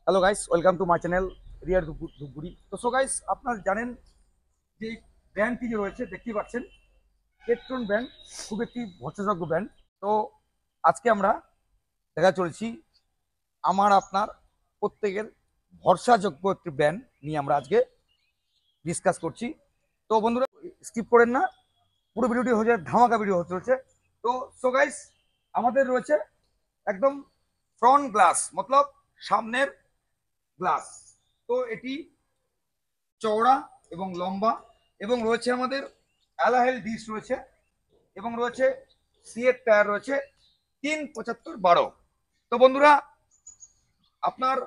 Hello guys, welcome to my channel রিয়ার ধুপগুড়ি। তো so guys, আপনারা জানেন যে ব্র্যান্ডটি যে রয়েছে দেখতেই পাচ্ছেন, পেট্রন ব্র্যান্ড, খুব একটি ভরসাযোগ্য ব্র্যান্ড। তো আজকে আমরা দেখা চলেছি আমার আপনার প্রত্যেকের ভরসাযোগ্য একটি ব্র্যান্ড নিয়ে আমরা আজকে ডিসকাস করছি। তো বন্ধুরা, স্কিপ করেন না, পুরো ভিডিওটি হয়ে যায় ধামাকা ভিডিও হতে চলেছে। তো সো গাইস, আমাদের রয়েছে একদম ফ্রন্ট গ্লাস, মতলব সামনের গ্লাস। তো এটি চওড়া এবং লম্বা, এবং রয়েছে আমাদের অ্যালাহেল ডিস রয়েছে, এবং রয়েছে সিএর টায়ার রয়েছে 375/12। তো বন্ধুরা, আপনার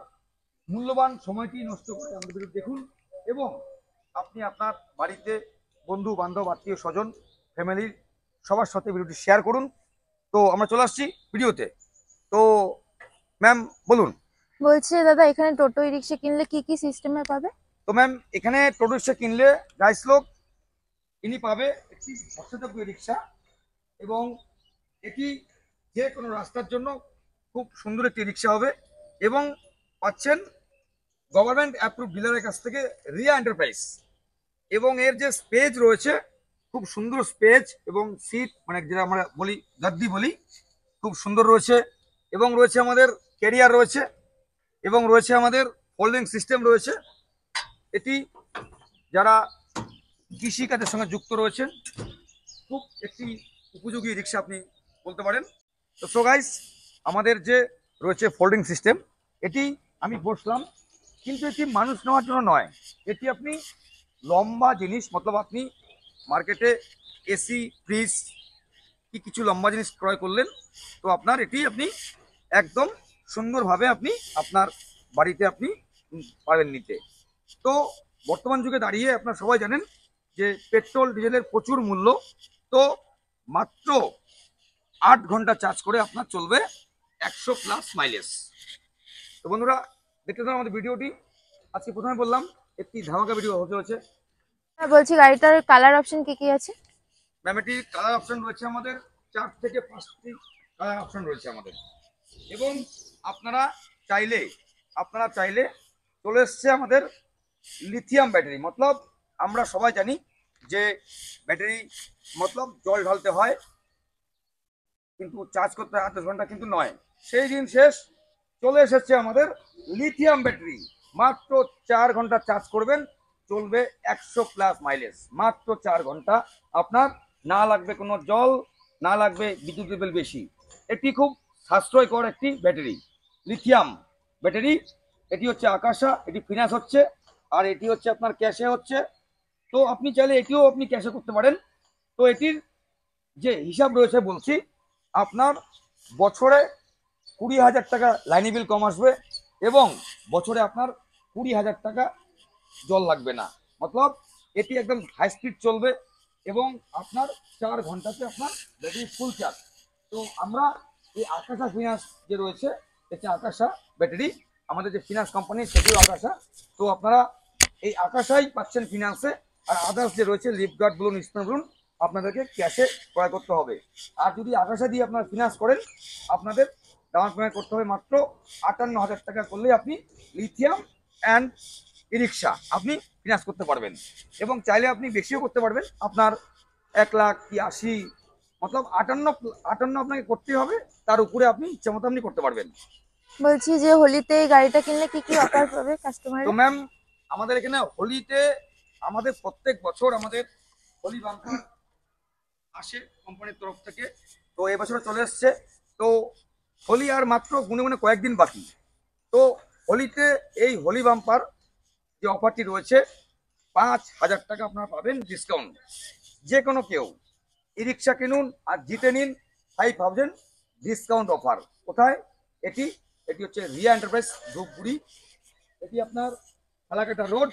মূল্যবান সময়টি নষ্ট করে আমাদের ভিডিও দেখুন, এবং আপনি আপনার বাড়িতে বন্ধু বান্ধব আত্মীয় স্বজন ফ্যামিলির সবার সাথে ভিডিওটি শেয়ার করুন। তো আমরা চলে আসছি ভিডিওতে। তো ম্যাম বলুন। বলছি দাদা, এখানে টোটো রিক্সা কিনলে কি কি সিস্টেমে পাবে? তো ম্যাম, এখানে টোটো রিক্সা কিনলে গাইস লোক ইনি পাবে একটি ভরসাযোগ্য রিক্সা, এবং এটি যে কোনো রাস্তার জন্য খুব সুন্দর একটি রিক্সা হবে, এবং পাচ্ছেন গভর্নমেন্ট অ্যাপ্রুভ ডিলারের কাছ থেকে রিয়া এন্টারপ্রাইজ। এবং এর যে স্পেস রয়েছে, খুব সুন্দর স্পেস, এবং সিট মানে যেটা আমরা বলি গাদ্দি বলি, খুব সুন্দর রয়েছে। এবং রয়েছে আমাদের ক্যারিয়ার রয়েছে, এবং রয়েছে আমাদের ফোল্ডিং সিস্টেম রয়েছে। এটি যারা কৃষিকাজের সঙ্গে যুক্ত রয়েছেন, খুব একটি উপযোগী রিক্সা আপনি বলতে পারেন। তো সো গাইস, আমাদের যে রয়েছে ফোল্ডিং সিস্টেম, এটি আমি বসলাম, কিন্তু এটি মানুষ নেওয়ার জন্য নয়। এটি আপনি লম্বা জিনিস, মতলব আপনি মার্কেটে এসি ফ্রিজ কি কিছু লম্বা জিনিস ক্রয় করলেন, তো আপনার এটি আপনি একদম সুন্দরভাবে আপনি আপনার বাড়িতে আপনি পাবেন নিতে। তো বর্তমান যুগে দাঁড়িয়ে আপনারা সবাই জানেন যে পেট্রোল ডিজেলের প্রচুর মূল্য। তো মাত্র 8 ঘন্টা চার্জ করে আপনার চলবে 100+ মাইলেজ। তো বন্ধুরা, দেখতে থাকুন আমাদের ভিডিওটি। আজকে প্রথমে বললাম একটি ধামাকা ভিডিও হতে হচ্ছে। হ্যাঁ, বলছি গাড়িটার কালার অপশন কি কি আছে? ম্যাম, এটি কালার অপশন রয়েছে আমাদের 4 থেকে 5টি কালার অপশন রয়েছে আমাদের। এবং আপনারা চাইলে আপনারা চাইলে চলে এসছে আমাদের লিথিয়াম ব্যাটারি। মতলব আমরা সবাই জানি যে ব্যাটারি মতলব জল ঢালতে হয়, কিন্তু চার্জ করতে হয় 8-10 ঘন্টা, কিন্তু নয়, সেই দিন শেষ। চলে এসেছে আমাদের লিথিয়াম ব্যাটারি। মাত্র 4 ঘন্টা চার্জ করবেন, চলবে 100+ মাইলেজ। মাত্র 4 ঘন্টা, আপনার না লাগবে কোনো জল, না লাগবে বিদ্যুৎ বিল বেশি। এটি খুব সাশ্রয়কর একটি ব্যাটারি, লিথিয়াম ব্যাটারি। এটি হচ্ছে আকাশা, এটি ফিনান্স হচ্ছে, আর এটি হচ্ছে আপনার ক্যাশে হচ্ছে। তো আপনি চাইলে এটিও আপনি ক্যাশে করতে পারেন। তো এটির যে হিসাব রয়েছে বলছি, আপনার বছরে 20,000 টাকা লাইনি বিল কম আসবে, এবং বছরে আপনার 20,000 টাকা জল লাগবে না। মতলব এটি একদম হাই স্পিড চলবে, এবং আপনার 4 ঘন্টাতে আপনার ব্যাটারি ফুল চার্জ। তো আমরা এই আকাশা ফিনান্স যে রয়েছে, এটা আকাশা ব্যাটারি, আমাদের যে ফিনান্স কোম্পানি সেটিও আকাশা। তো আপনারা এই আকাশাই পাচ্ছেন ফিনান্সে, আর আদার্স যে রয়েছে লিফগার্ড বলুন, স্পেন বলুন, আপনাদেরকে ক্যাশে ক্রয় করতে হবে। আর যদি আকাশা দিয়ে আপনারা ফিনান্স করেন, আপনাদের ডাউন পেমেন্ট করতে হবে মাত্র 58,000 টাকা করলেই আপনি লিথিয়াম অ্যান্ড ই রিক্সা আপনি ফিনান্স করতে পারবেন। এবং চাইলে আপনি বেশিও করতে পারবেন, আপনার 1 লাখ কি 80, মতলব 58 আপনাকে করতে হবে, তার উপরে আপনি ইচ্ছা মতো আপনি করতে পারবেন। বলছি যে হোলিতে এই গাড়িটা কিনলে কি কি অফার পাবে তো কাস্টমাররা? ম্যাম, আমাদের এখানে হোলিতে আমাদের প্রত্যেক বছর আমাদের হোলি বাম্পার আসে কোম্পানির তরফ থেকে। তো এবছর চলে এসছে। তো হোলি আর মাত্র গুনে গুনে কয়েকদিন বাকি। তো হোলিতে এই হোলি বাম্পার যে অফারটি রয়েছে, 5,000 টাকা আপনারা পাবেন ডিসকাউন্ট। যে কোনো কেউ ই রিক্সা কিনুন আর জিতে নিন 5,000 ডিসকাউন্ট অফার। কোথায় এটি? এটি হচ্ছে রিয়া এন্টারপ্রাইজ ধূপগুড়ি। এটি আপনার Falakata road,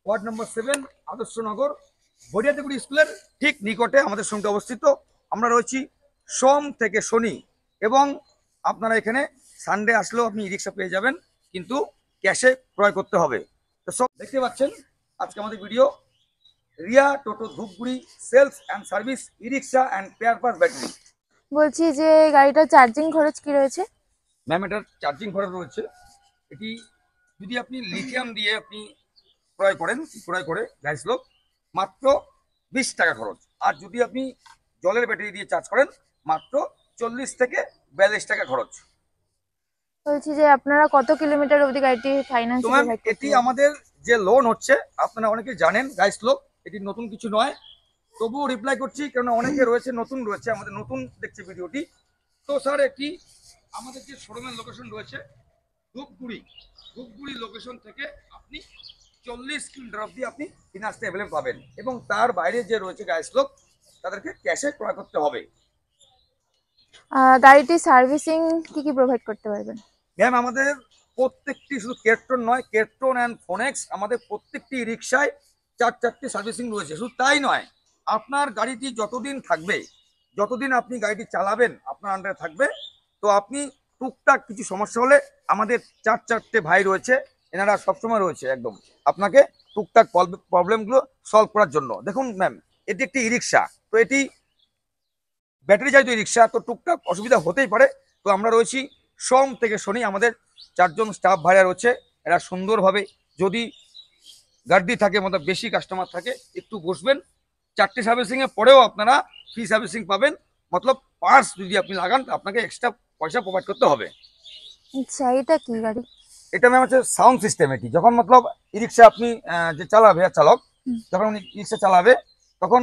ward number 7, Adarshnagar, বরিয়াতেগুড়ি স্কুলের ঠিক নিকটে আমাদের সঙ্গে অবস্থিত। আমরা রয়েছি সোম থেকে শনি, এবং আপনারা এখানে সানডে আসলেও আপনি ই রিক্সা পেয়ে যাবেন, কিন্তু ক্যাশে ক্রয় করতে হবে। তো সব দেখতে পাচ্ছেন আজকে আমাদের video, Riya Toto Dhupguri sales and service, e rickshaw and পেয়ার পাস ব্যাটারি। বলছি যে গাড়িটার চার্জিং খরচ কি রয়েছে? ম্যাম, এটার চার্জিং খরচ রয়েছে এটি যদি আপনি লিথিয়াম দিয়ে আপনি ক্রয় করে গাইস লোক মাত্র 20 টাকা খরচ। আর যদি আপনি জলের ব্যাটারি দিয়ে চার্জ করেন মাত্র 40 থেকে 42 টাকা খরচ। বলছি যে আপনারা কত কিলোমিটার অবধি গাড়িটি ফাইন্যান্স তো ম্যাম প্রোভাইড এটি করতে আমাদের যে লোন হচ্ছে আপনারা অনেকে জানেন গাইস লোক, এটি নতুন কিছু নয়, তবুও রিপ্লাই করছি কেননা অনেকে রয়েছে নতুন রয়েছে, আমাদের নতুন দেখছে ভিডিওটি। তো স্যার এটি আমাদের যে শোরুমের লোকেশন রয়েছে ধূপগুড়ি লোকেশন থেকে আপনি 40 কিলোমিটার অব্দি আপনি ফিনান্সে অ্যাভেলেবল পাবেন, এবং তার বাইরে যে রয়েছে গাইস লোক তাদেরকে ক্যাশে ক্রয় করতে হবে। গাড়িটি সার্ভিসিং কি প্রোভাইড করতে পারবেন? ম্যাম আমাদের প্রত্যেকটি, শুধু কেট্রন নয়, কেট্রন অ্যান্ড ফোনেক্স আমাদের প্রত্যেকটি রিক্সায় 4টি সার্ভিসিং রয়েছে। শুধু তাই নয়, আপনার গাড়িটি যতদিন থাকবে, যতদিন আপনি গাড়িটি চালাবেন আপনার আন্ডারে থাকবে, তো আপনি টুকটাক কিছু সমস্যা হলে আমাদের 4টে ভাই রয়েছে, এনারা সবসময় রয়েছে একদম আপনাকে টুকটাক প্রবলেমগুলো সলভ করার জন্য। দেখুন ম্যাম এটি একটি ই রিক্সা, তো এটি ব্যাটারি চালিত রিক্সা, তো টুকটাক অসুবিধা হতেই পারে। তো আমরা রয়েছি সোম থেকে শনি, আমাদের 4জন স্টাফ ভাইরা রয়েছে, এরা সুন্দরভাবে, যদি গাড়ি থাকে মতলব বেশি কাস্টমার থাকে একটু বসবেন, 4টে সার্ভিসিংয়ে পরেও আপনারা ফ্রি সার্ভিসিং পাবেন, মতলব পার্টস যদি আপনি লাগান আপনাকে এক্সট্রা পয়সা প্রোভাইড করতে হবে। আচ্ছা, এটা কি গাড়ি? এটা ম্যাম হচ্ছে সাউন্ড সিস্টেম। এটি যখন মতলব ই রিক্সা আপনি যে চালাবে চালক, যখন উনি ই রিক্সা চালাবে তখন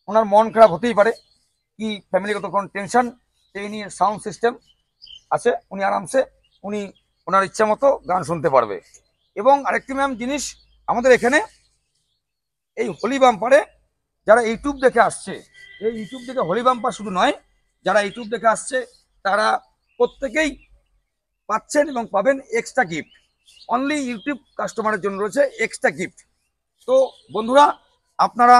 ওনার মন খারাপ হতেই পারে, কি ফ্যামিলিগত কোনো টেনশন, এই নিয়ে সাউন্ড সিস্টেম আছে, উনি আরামসে ওনার ইচ্ছা মতো গান শুনতে পারবে। এবং আরেকটি ম্যাম জিনিস, আমাদের এখানে এই হোলি বাম্পারে যারা ইউটিউব দেখে আসছে, এই ইউটিউব দেখে হোলি বাম্পার শুধু নয়, যারা ইউটিউব দেখে আসছে তারা প্রত্যেকেই পাচ্ছেন এবং পাবেন এক্সট্রা গিফট। অনলি ইউটিউব কাস্টমারের জন্য রয়েছে এক্সট্রা গিফট। তো বন্ধুরা আপনারা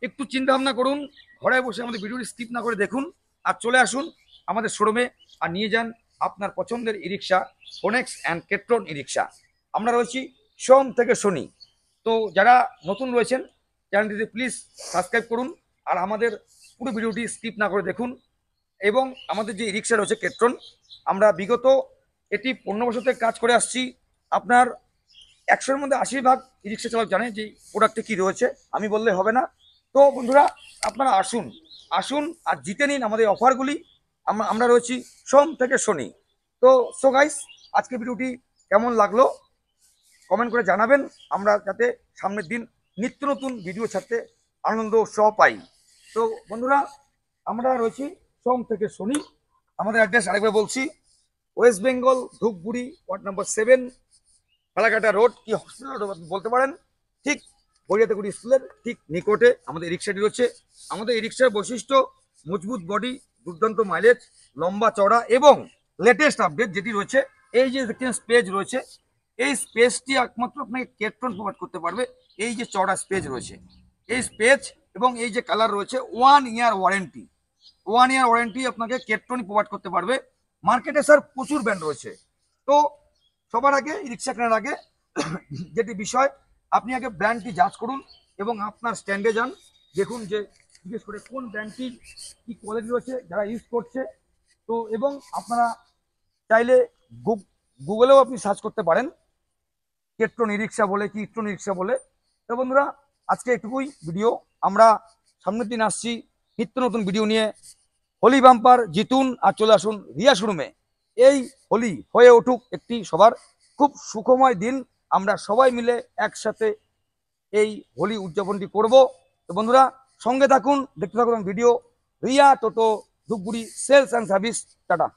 একটু চিন্তা ভাবনা করুন, ঘরে বসে আমাদের ভিডিওটি স্কিপ না করে দেখুন, আর চলে আসুন আমাদের শোরুমে আর নিয়ে যান আপনার পছন্দের ই রিক্সা ফোনেক্স অ্যান্ড কেট্রন ই রিক্সা। আমরা রয়েছি সোম থেকে শনি। তো যারা নতুন রয়েছেন চ্যানেলটিতে প্লিজ সাবস্ক্রাইব করুন, আর আমাদের পুরো ভিডিওটি স্কিপ না করে দেখুন। এবং আমাদের যে ই রিক্সা রয়েছে কেট্রন, আমরা বিগত এটি 15 বছর থেকে কাজ করে আসছি। আপনার 100-এর মধ্যে 80 ভাগ ই রিক্সা চালক জানে যে প্রোডাক্টে কি রয়েছে, আমি বললে হবে না। তো বন্ধুরা আপনারা আসুন আর জিতে নিন আমাদের অফারগুলি। আমরা রয়েছি সোম থেকে শনি। তো সো গাইস আজকে ভিডিওটি কেমন লাগলো কমেন্ট করে জানাবেন, আমরা যাতে সামনের দিন নিত্য নতুন ভিডিও ছাড়তে আনন্দ উৎসাহ পাই। তো বন্ধুরা আমরা রয়েছি সোম থেকে শনি। আমাদের অ্যাড্রেস আরেকবার বলছি, West Bengal Dhupguri word number 7 Falakata road, কি হসপিটাল রোড বলতে পারেন, ঠিক বরিয়াতেগুড়ি স্কুলের ঠিক নিকটে আমাদের রিক্সাটি রয়েছে। আমাদের এই রিক্সার বৈশিষ্ট্য মজবুত বডি, দুর্দান্ত মাইলেজ, লম্বা চড়া এবং লেটেস্ট আপডেট যেটি রয়েছে, এই যে দেখছেন স্পেস রয়েছে, এই স্পেসটি একমাত্র আপনাকে কেট্রন প্রোভাইড করতে পারবে। এই যে চড়া স্পেস রয়েছে, এই স্পেস এবং এই যে কালার রয়েছে, 1 ইয়ার ওয়ারেন্টি আপনাকে কেট্রনই প্রোভাইড করতে পারবে। মার্কেটে স্যার প্রচুর ব্র্যান্ড রয়েছে। তো সবার আগে রিক্সা কেনার আগে যেটি বিষয়, আপনি আগে ব্র্যান্ডটি যাচ করুন এবং আপনার স্ট্যান্ডে যান, দেখুন যে বিশেষ করে কোন ব্র্যান্ডটির কি কোয়ালিটি রয়েছে যারা ইউজ করছে। তো এবং আপনারা চাইলে গুগলেও আপনি সার্চ করতে পারেন কেট্রন ই রিক্সা বলে কি ইট্রন ই রিক্সা বলে। তো বন্ধুরা আজকে এটুকুই ভিডিও, আমরা সামনের দিন আসছি নিত্য নতুন ভিডিও নিয়ে। হোলি বাম্পার জিতুন আর চলে আসুন রিয়া শোরুমে। এই হোলি হয়ে উঠুক একটি সবার খুব সুখময় দিন, আমরা সবাই মিলে একসাথে এই হোলি উদযাপনটি করব। তো বন্ধুরা সঙ্গে থাকুন, দেখতে থাকুন video. Riya Toto Dhupguri sales and service. Tata.